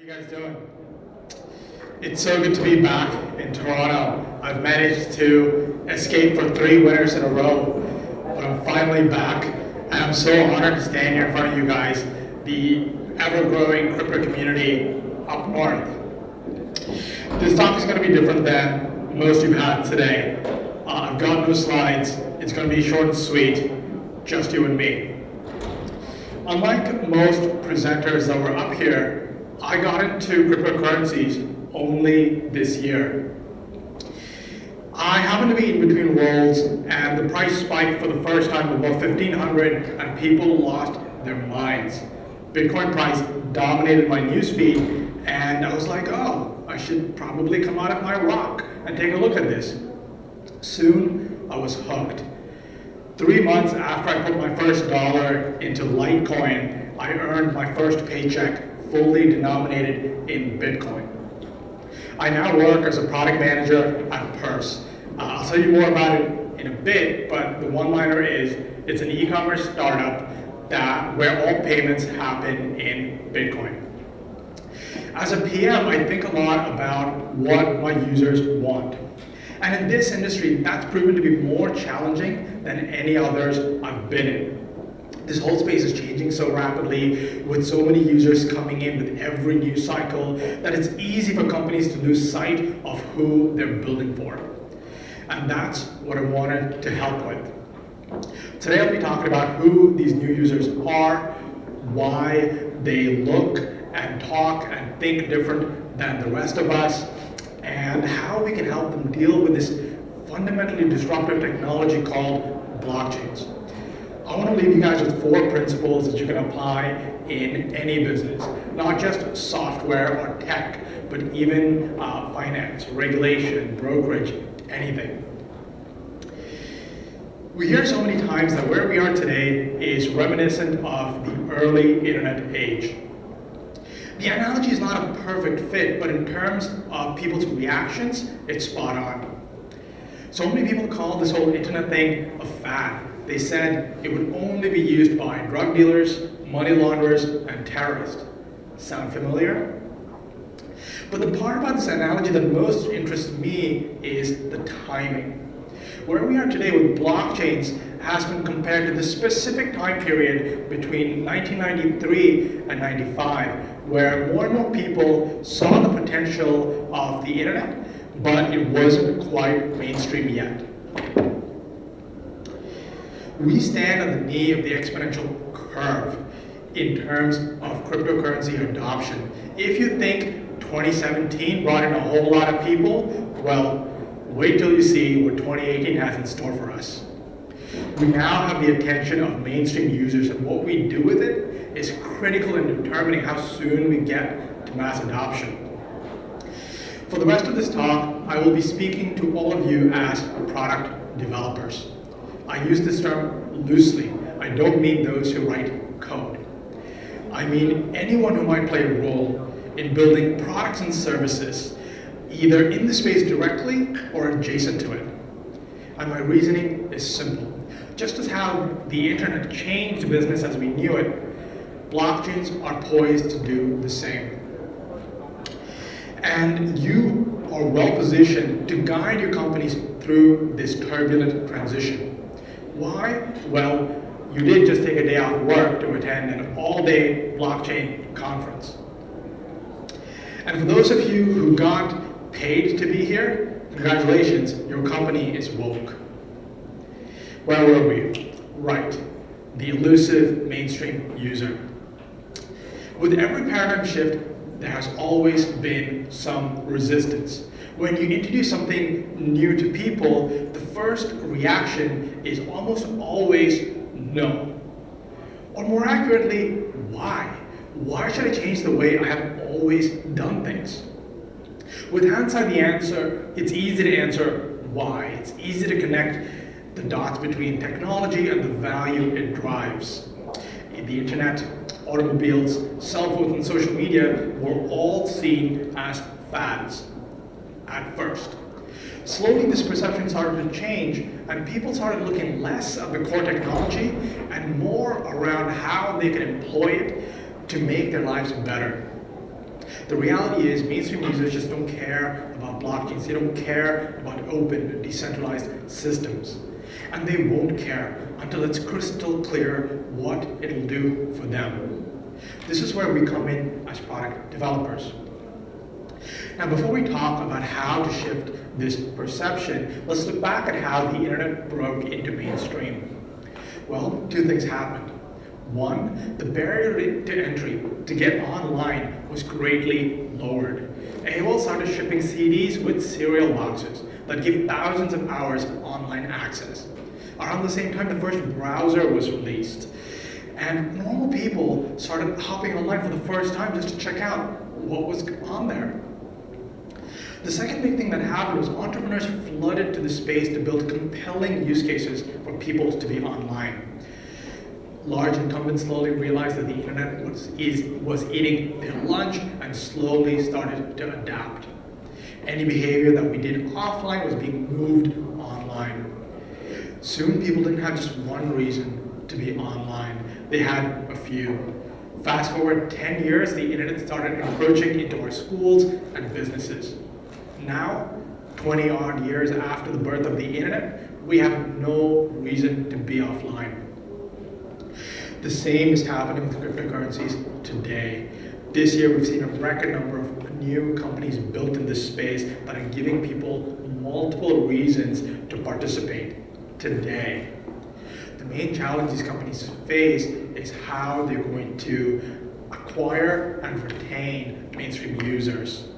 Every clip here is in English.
How you guys doing? It's so good to be back in Toronto. I've managed to escape for 3 winters in a row, but I'm finally back, and I'm so honored to stand here in front of you guys, the ever-growing crypto community up north. This talk is going to be different than most you've had today. I've got no slides. It's going to be short and sweet, just you and me. Unlike most presenters that were up here, I got into cryptocurrencies only this year. I happened to be in between worlds, and the price spiked for the first time to about 1,500, and people lost their minds. Bitcoin price dominated my newsfeed, and I was like, oh, I should probably come out of my rock and take a look at this. Soon, I was hooked. 3 months after I put my first dollar into Litecoin, I earned my first paycheck fully denominated in Bitcoin. I now work as a product manager at Purse. I'll tell you more about it in a bit, but the one-liner is it's an e-commerce startup where all payments happen in Bitcoin. As a PM, I think a lot about what my users want. And in this industry, that's proven to be more challenging than any others I've been in. This whole space is changing so rapidly with so many users coming in with every news cycle that it's easy for companies to lose sight of who they're building for. And that's what I wanted to help with. Today I'll be talking about who these new users are, why they look and talk and think different than the rest of us, and how we can help them deal with this fundamentally disruptive technology called blockchains. I want to leave you guys with 4 principles that you can apply in any business, not just software or tech, but even finance, regulation, brokerage, anything. We hear so many times that where we are today is reminiscent of the early internet age. The analogy is not a perfect fit, but in terms of people's reactions, it's spot on. So many people call this whole internet thing a fad. They said it would only be used by drug dealers, money launderers, and terrorists. Sound familiar? But the part about this analogy that most interests me is the timing. Where we are today with blockchains has been compared to the specific time period between 1993 and 95, where more and more people saw the potential of the internet, but it wasn't quite mainstream yet. We stand on the knee of the exponential curve in terms of cryptocurrency adoption. If you think 2017 brought in a whole lot of people, well, wait till you see what 2018 has in store for us. We now have the attention of mainstream users, and what we do with it is critical in determining how soon we get to mass adoption. For the rest of this talk, I will be speaking to all of you as product developers. I use this term loosely. I don't mean those who write code. I mean anyone who might play a role in building products and services, either in the space directly or adjacent to it. And my reasoning is simple. Just as how the internet changed business as we knew it, blockchains are poised to do the same. And you are well positioned to guide your companies through this turbulent transition. Why? Well, you did just take a day off work to attend an all-day blockchain conference. And for those of you who got paid to be here, congratulations, your company is woke. Where were we? Right, the elusive mainstream user. With every paradigm shift, there has always been some resistance. When you introduce something new to people, the first reaction is almost always no. Or more accurately, why? Why should I change the way I have always done things? With hindsight, the answer, it's easy to answer why. It's easy to connect the dots between technology and the value it drives. The internet, automobiles, cell phones, and social media were all seen as fads at first. Slowly, this perception started to change, and people started looking less at the core technology and more around how they could employ it to make their lives better. The reality is mainstream users just don't care about blockchains. They don't care about open, decentralized systems. And they won't care until it's crystal clear what it'll do for them. This is where we come in as product developers. Now, before we talk about how to shift this perception, let's look back at how the internet broke into mainstream. Well, two things happened. One, the barrier to entry to get online was greatly lowered. AOL started shipping CDs with serial boxes that give thousands of hours of online access. Around the same time, the first browser was released. And normal people started hopping online for the first time just to check out what was on there. The second big thing that happened was entrepreneurs flooded to the space to build compelling use cases for people to be online. Large incumbents slowly realized that the internet was eating their lunch and slowly started to adapt. Any behavior that we did offline was being moved online. Soon people didn't have just one reason to be online. They had a few. Fast forward 10 years, the internet started encroaching into our schools and businesses. Now, 20 odd years after the birth of the internet, we have no reason to be offline. The same is happening with cryptocurrencies today. This year, we've seen a record number of new companies built in this space that are giving people multiple reasons to participate today. The main challenge these companies face is how they're going to acquire and retain mainstream users.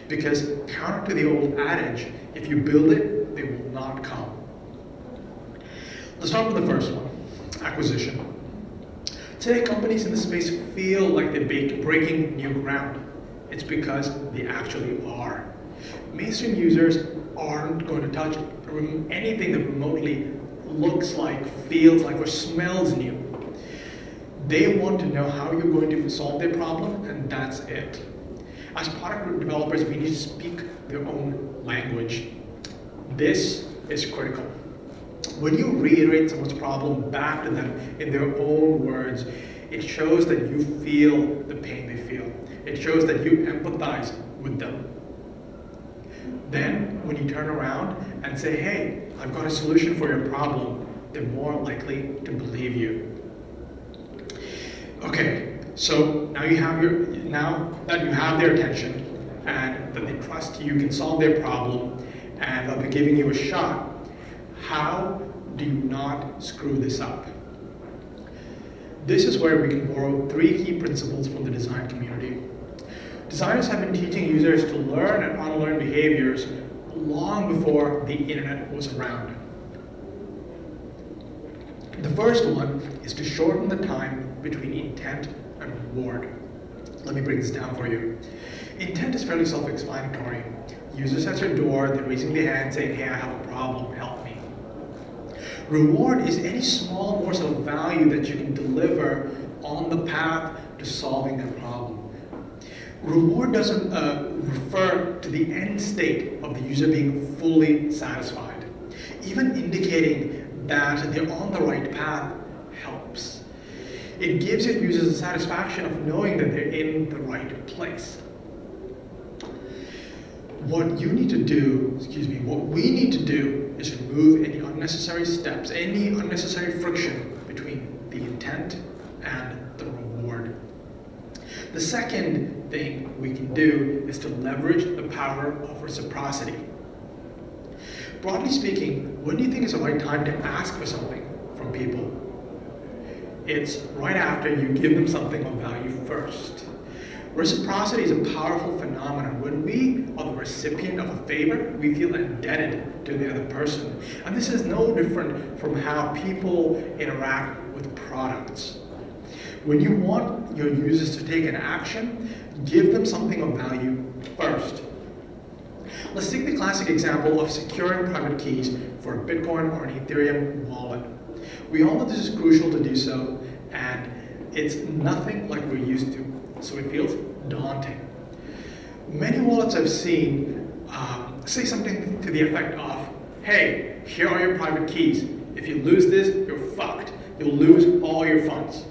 Because counter to the old adage, if you build it, they will not come. Let's start with the first one, acquisition. Today, companies in the space feel like they're breaking new ground. It's because they actually are. Mainstream users aren't going to touch anything that remotely looks like, feels like, or smells new. They want to know how you're going to solve their problem, and that's it. As product developers, we need to speak their own language. This is critical. When you reiterate someone's problem back to them in their own words, it shows that you feel the pain they feel. It shows that you empathize with them. Then, when you turn around and say, hey, I've got a solution for your problem, they're more likely to believe you. Okay, so now that you have their attention and that they trust you can solve their problem and that they're giving you a shot, how do you not screw this up? This is where we can borrow 3 key principles from the design community. Designers have been teaching users to learn and unlearn behaviors long before the internet was around. The first one is to shorten the time between intent and reward. Let me break this down for you. Intent is fairly self-explanatory. Users at your door, they're raising their hand saying, hey, I have a problem, help me. Reward is any small morsel of value that you can deliver on the path to solving their problem. Reward doesn't refer to the end state of the user being fully satisfied. Even indicating that they're on the right path helps. It gives your users the satisfaction of knowing that they're in the right place. What we need to do is remove any unnecessary steps, any unnecessary friction between the intent and the reward. The second thing we can do is to leverage the power of reciprocity. Broadly speaking, when do you think is the right time to ask for something from people? It's right after you give them something of value first. Reciprocity is a powerful phenomenon. When we are the recipient of a favor, we feel indebted to the other person. And this is no different from how people interact with products. When you want your users to take an action, give them something of value first. Let's take the classic example of securing private keys for a Bitcoin or an Ethereum wallet. We all know this is crucial to do so, and it's nothing like we're used to, so it feels daunting. Many wallets I've seen say something to the effect of, hey, here are your private keys. If you lose this, you're fucked. You'll lose all your funds.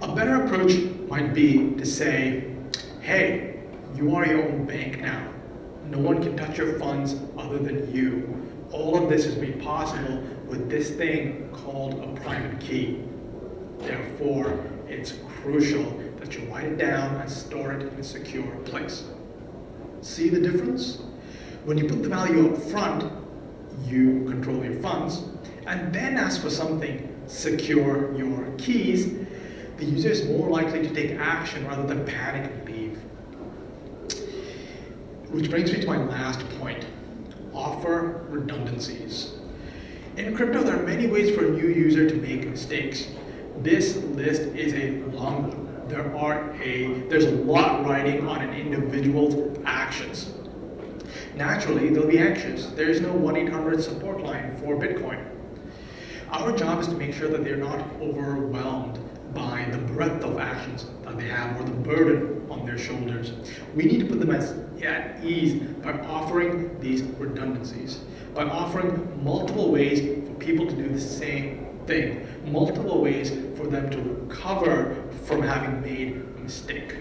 A better approach might be to say, You are your own bank now. No one can touch your funds other than you. All of this is made possible with this thing called a private key. Therefore, it's crucial that you write it down and store it in a secure place. See the difference? When you put the value up front, you control your funds, and then ask for something, secure your keys, the user is more likely to take action rather than panic and leave. Which brings me to my last point, offer redundancies. In crypto, there are many ways for a new user to make mistakes. This list is a long one. There's a lot riding on an individual's actions. Naturally, they'll be anxious. There is no 1-800 support line for Bitcoin. Our job is to make sure that they're not overwhelmed by the breadth of actions that they have or the burden on their shoulders. We need to put them at ease by offering these redundancies, by offering multiple ways for people to do the same thing, multiple ways for them to recover from having made a mistake.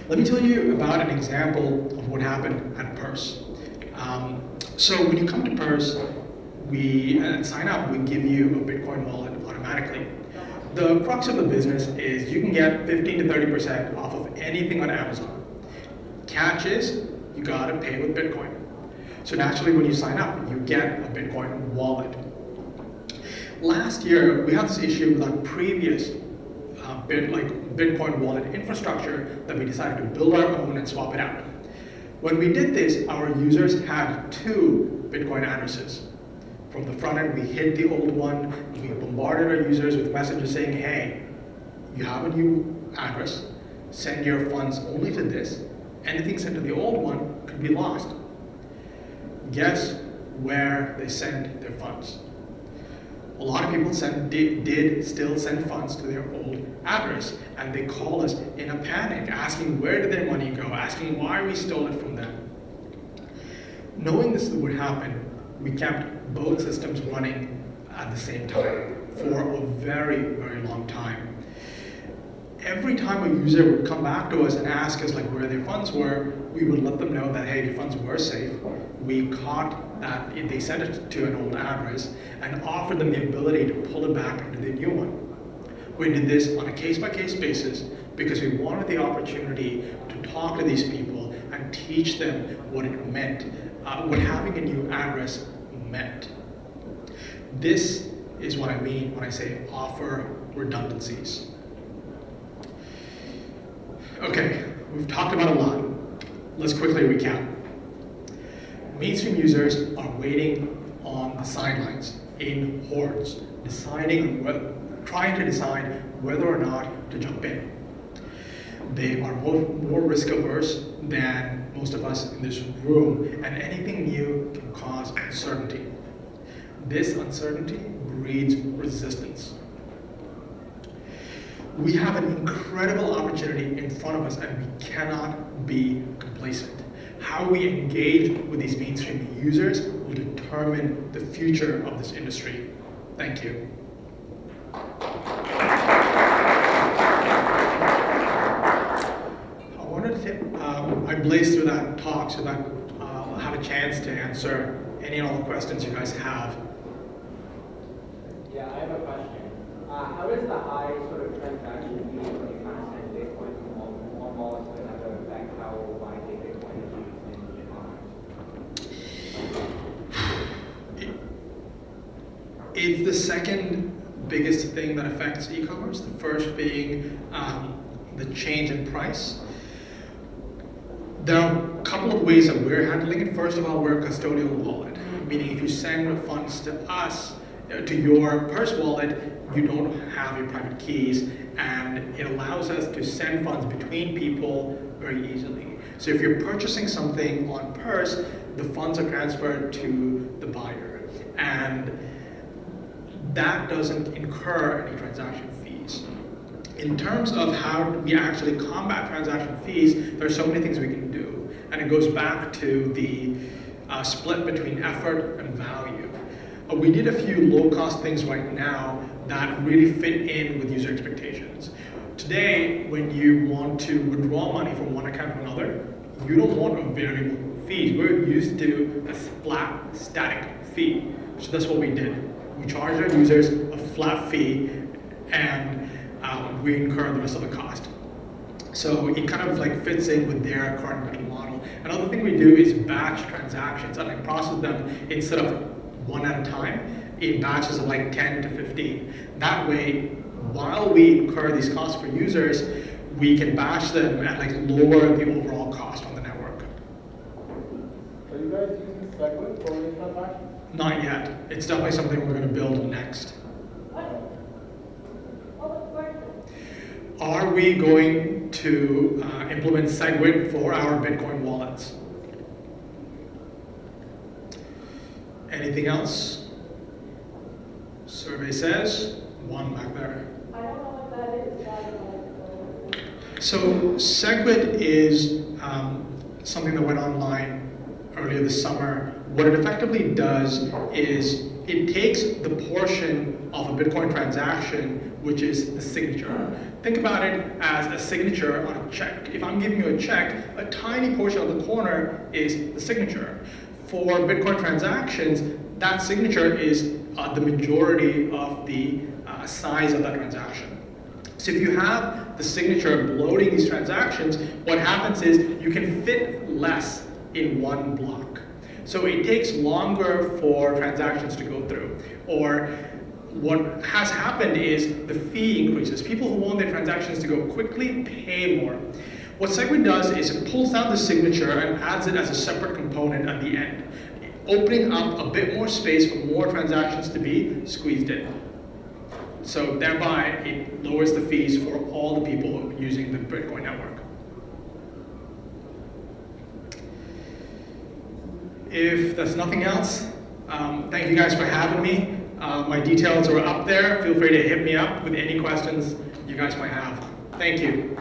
Let me tell you about an example of what happened at Purse. So when you come to Purse, and sign up, we give you a Bitcoin wallet automatically. The crux of the business is you can get 15 to 30% off of anything on Amazon. Catch is, you gotta pay with Bitcoin. So naturally, when you sign up, you get a Bitcoin wallet. Last year, we had this issue with our previous Bitcoin wallet infrastructure that we decided to build our own and swap it out. When we did this, our users had 2 Bitcoin addresses. From the front end, we hid the old one. We bombarded our users with messages saying, hey, you have a new address. Send your funds only to this. Anything sent to the old one could be lost. Guess where they sent their funds? A lot of people did still send funds to their old address, and they called us in a panic, asking where did their money go, asking why we stole it from them. Knowing this would happen, we kept both systems running at the same time for a very, very long time. Every time a user would come back to us and ask us where their funds were, we would let them know that, hey, your funds were safe. We caught that they sent it to an old address and offered them the ability to pull it back into the new one. We did this on a case-by-case basis because we wanted the opportunity to talk to these people and teach them what it meant, what having a new address meant. This is what I mean when I say offer redundancies. Okay, we've talked about a lot. Let's quickly recap. Mainstream users are waiting on the sidelines in hordes, trying to decide whether or not to jump in. They are more risk averse than most of us in this room, and anything new can cause uncertainty. This uncertainty breeds resistance. We have an incredible opportunity in front of us, and we cannot be complacent. How we engage with these mainstream users will determine the future of this industry. Thank you. I blazed through that talk so that I'll have a chance to answer any and all the questions you guys have. Yeah, I have a question. How does the high sort of transaction fee when you kind of send Bitcoin from one wallet to another affect how widely Bitcoin is used in e-commerce? It's the second biggest thing that affects e-commerce. The first being the change in price. There are a couple of ways that we're handling it. First of all, we're a custodial wallet, meaning if you send funds to us, to your Purse wallet, you don't have your private keys, and it allows us to send funds between people very easily. So if you're purchasing something on Purse, the funds are transferred to the buyer, and that doesn't incur any transaction fees. In terms of how we actually combat transaction fees, there are so many things we can do, and it goes back to the split between effort and value. We did a few low-cost things right now that really fit in with user expectations. Today, when you want to withdraw money from one account to another, you don't want a variable fee. We're used to a flat, static fee. So that's what we did. We charged our users a flat fee, and we incur the rest of the cost. So it kind of like fits in with their current mental model. Another thing we do is batch transactions and like process them instead of one at a time in batches of like 10 to 15. That way, while we incur these costs for users, we can batch them and like lower the overall cost on the network. Are you guys using Segwit for any transactions? Not yet. It's definitely something we're going to build next. Are we going to implement Segwit for our Bitcoin wallets? Anything else? Survey says one back there. I don't know what that is. So Segwit is something that went online earlier this summer. What it effectively does is it takes the portion of a Bitcoin transaction which is the signature. Think about it as a signature on a check. If I'm giving you a check, a tiny portion of the corner is the signature. For Bitcoin transactions, that signature is the majority of the size of that transaction. So if you have the signature bloating these transactions, what happens is you can fit less in one block. So it takes longer for transactions to go through. Or what has happened is the fee increases. People who want their transactions to go quickly pay more. What Segwit does is it pulls out the signature and adds it as a separate component at the end, opening up a bit more space for more transactions to be squeezed in. So thereby, it lowers the fees for all the people using the Bitcoin network. If there's nothing else, thank you guys for having me. My details are up there. Feel free to hit me up with any questions you guys might have. Thank you.